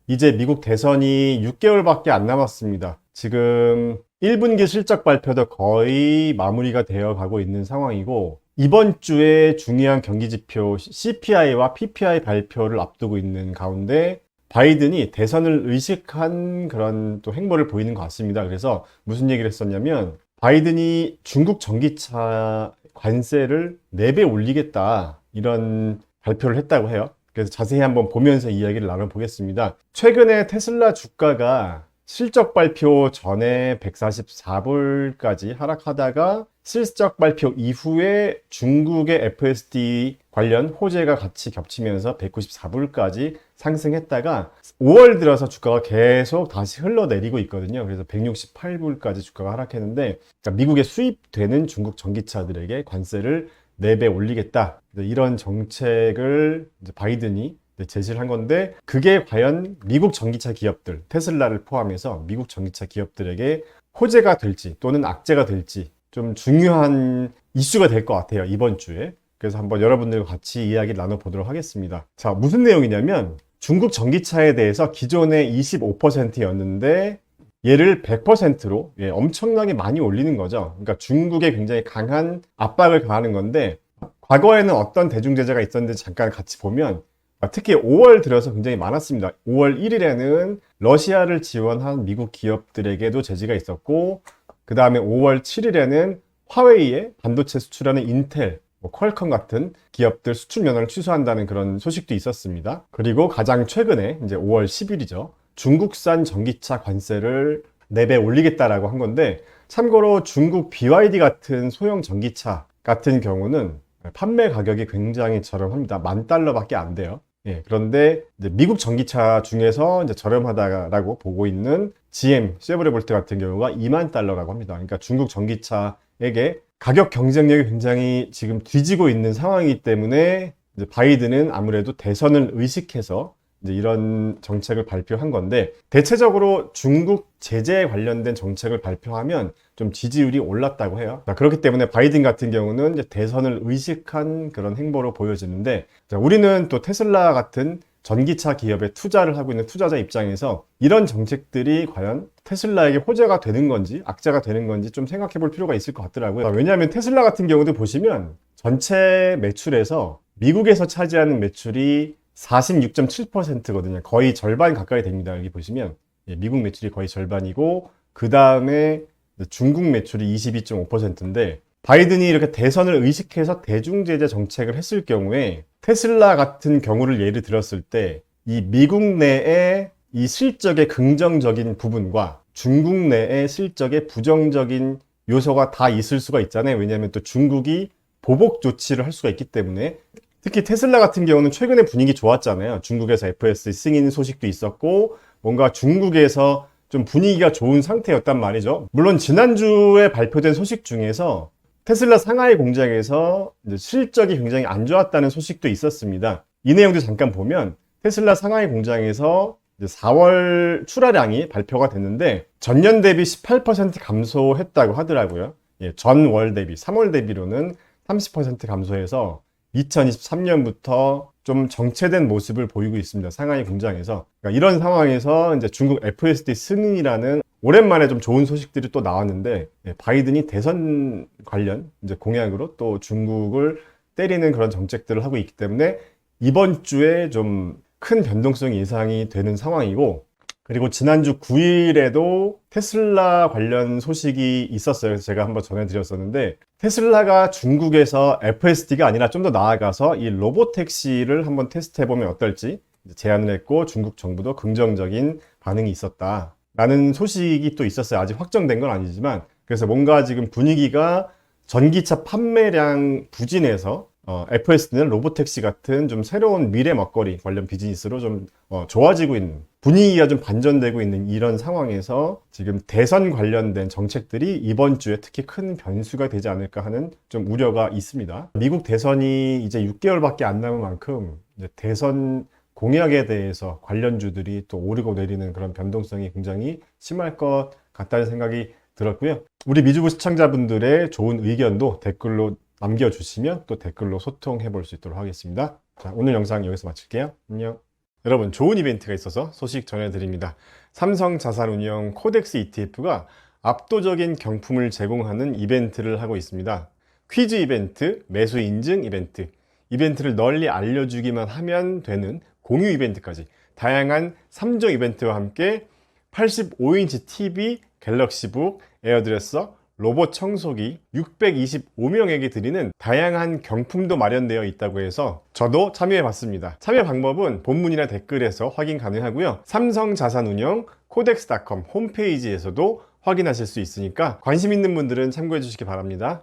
이제 미국 대선이 6개월밖에 안 남았습니다. 지금 1분기 실적 발표도 거의 마무리가 되어 가고 있는 상황이고, 이번 주에 중요한 경기 지표 CPI와 PPI 발표를 앞두고 있는 가운데 바이든이 대선을 의식한 그런 또 행보를 보이는 것 같습니다. 그래서 무슨 얘기를 했었냐면, 바이든이 중국 전기차 관세를 4배 올리겠다, 이런 발표를 했다고 해요. 그래서 자세히 한번 보면서 이야기를 나눠보겠습니다. 최근에 테슬라 주가가 실적 발표 전에 144불까지 하락하다가 실적 발표 이후에 중국의 FSD 관련 호재가 같이 겹치면서 194불까지 상승했다가 5월 들어서 주가가 계속 다시 흘러내리고 있거든요. 그래서 168불까지 주가가 하락했는데, 그러니까 미국에 수입되는 중국 전기차들에게 관세를 4배 올리겠다, 이런 정책을 이제 바이든이 제시를 한 건데, 그게 과연 미국 전기차 기업들, 테슬라를 포함해서 미국 전기차 기업들에게 호재가 될지 또는 악재가 될지 좀 중요한 이슈가 될 것 같아요, 이번 주에. 그래서 한번 여러분들과 같이 이야기를 나눠보도록 하겠습니다. 자, 무슨 내용이냐면, 중국 전기차에 대해서 기존에 25%였는데 얘를 100%로 엄청나게 많이 올리는 거죠. 그러니까 중국에 굉장히 강한 압박을 가하는 건데, 과거에는 어떤 대중제재가 있었는지 잠깐 같이 보면, 특히 5월 들어서 굉장히 많았습니다. 5월 1일에는 러시아를 지원한 미국 기업들에게도 제재가 있었고, 그 다음에 5월 7일에는 화웨이에 반도체 수출하는 인텔, 퀄컴 같은 기업들 수출 면허를 취소한다는 그런 소식도 있었습니다. 그리고 가장 최근에 이제 5월 10일이죠. 중국산 전기차 관세를 4배 올리겠다라고 한 건데, 참고로 중국 BYD 같은 소형 전기차 같은 경우는 판매 가격이 굉장히 저렴합니다. $10,000밖에 안 돼요. 그런데 이제 미국 전기차 중에서 이제 저렴하다라고 보고 있는 GM, 쉐보레볼트 같은 경우가 $20,000라고 합니다. 그러니까 중국 전기차에게 가격 경쟁력이 굉장히 지금 뒤지고 있는 상황이기 때문에, 이제 바이든은 아무래도 대선을 의식해서 이제 이런 정책을 발표한 건데, 대체적으로 중국 제재에 관련된 정책을 발표하면 좀 지지율이 올랐다고 해요. 자, 그렇기 때문에 바이든 같은 경우는 이제 대선을 의식한 그런 행보로 보여지는데, 자, 우리는 또 테슬라 같은 전기차 기업에 투자를 하고 있는 투자자 입장에서 이런 정책들이 과연 테슬라에게 호재가 되는 건지 악재가 되는 건지 좀 생각해 볼 필요가 있을 것 같더라고요. 왜냐하면 테슬라 같은 경우도 보시면 전체 매출에서 미국에서 차지하는 매출이 46.7%거든요. 거의 절반 가까이 됩니다. 여기 보시면 미국 매출이 거의 절반이고, 그 다음에 중국 매출이 22.5%인데, 바이든이 이렇게 대선을 의식해서 대중제재 정책을 했을 경우에 테슬라 같은 경우를 예를 들었을 때, 이 미국 내의 이 실적의 긍정적인 부분과 중국 내의 실적의 부정적인 요소가 다 있을 수가 있잖아요. 왜냐하면 또 중국이 보복 조치를 할 수가 있기 때문에. 특히 테슬라 같은 경우는 최근에 분위기 좋았잖아요. 중국에서 FSD 승인 소식도 있었고, 뭔가 중국에서 좀 분위기가 좋은 상태였단 말이죠. 물론 지난주에 발표된 소식 중에서 테슬라 상하이 공장에서 이제 실적이 굉장히 안 좋았다는 소식도 있었습니다. 이 내용도 잠깐 보면, 테슬라 상하이 공장에서 이제 4월 출하량이 발표가 됐는데 전년 대비 18% 감소했다고 하더라고요. 전월 대비, 3월 대비로는 30% 감소해서 2023년부터 좀 정체된 모습을 보이고 있습니다. 상하이 공장에서. 그러니까 이런 상황에서 이제 중국 FSD 승인이라는 오랜만에 좀 좋은 소식들이 또 나왔는데, 바이든이 대선 관련 이제 공약으로 또 중국을 때리는 그런 정책들을 하고 있기 때문에 이번 주에 좀 큰 변동성이 예상이 되는 상황이고, 그리고 지난주 9일에도 테슬라 관련 소식이 있었어요. 그래서 제가 한번 전해드렸었는데, 테슬라가 중국에서 FSD가 아니라 좀 더 나아가서 이 로보택시를 한번 테스트해보면 어떨지 제안을 했고, 중국 정부도 긍정적인 반응이 있었다라는 소식이 또 있었어요. 아직 확정된 건 아니지만. 그래서 뭔가 지금 분위기가 전기차 판매량 부진에서 FSD는 로보택시 같은 좀 새로운 미래 먹거리 관련 비즈니스로 좀 좋아지고 있는, 분위기가 좀 반전되고 있는 이런 상황에서 지금 대선 관련된 정책들이 이번 주에 특히 큰 변수가 되지 않을까 하는 좀 우려가 있습니다. 미국 대선이 이제 6개월밖에 안 남은 만큼 이제 대선 공약에 대해서 관련주들이 또 오르고 내리는 그런 변동성이 굉장히 심할 것 같다는 생각이 들었고요. 우리 미주부 시청자분들의 좋은 의견도 댓글로 남겨주시면 또 댓글로 소통해 볼 수 있도록 하겠습니다. 자, 오늘 영상 여기서 마칠게요. 안녕. 여러분, 좋은 이벤트가 있어서 소식 전해드립니다. 삼성자산운용 코덱스 ETF가 압도적인 경품을 제공하는 이벤트를 하고 있습니다. 퀴즈 이벤트, 매수 인증 이벤트, 이벤트를 널리 알려주기만 하면 되는 공유 이벤트까지 다양한 3종 이벤트와 함께 85인치 TV, 갤럭시북, 에어드레서, 로봇 청소기 625명에게 드리는 다양한 경품도 마련되어 있다고 해서 저도 참여해 봤습니다. 참여 방법은 본문이나 댓글에서 확인 가능하고요. 삼성자산운용 코덱스.com 홈페이지에서도 확인하실 수 있으니까 관심 있는 분들은 참고해 주시기 바랍니다.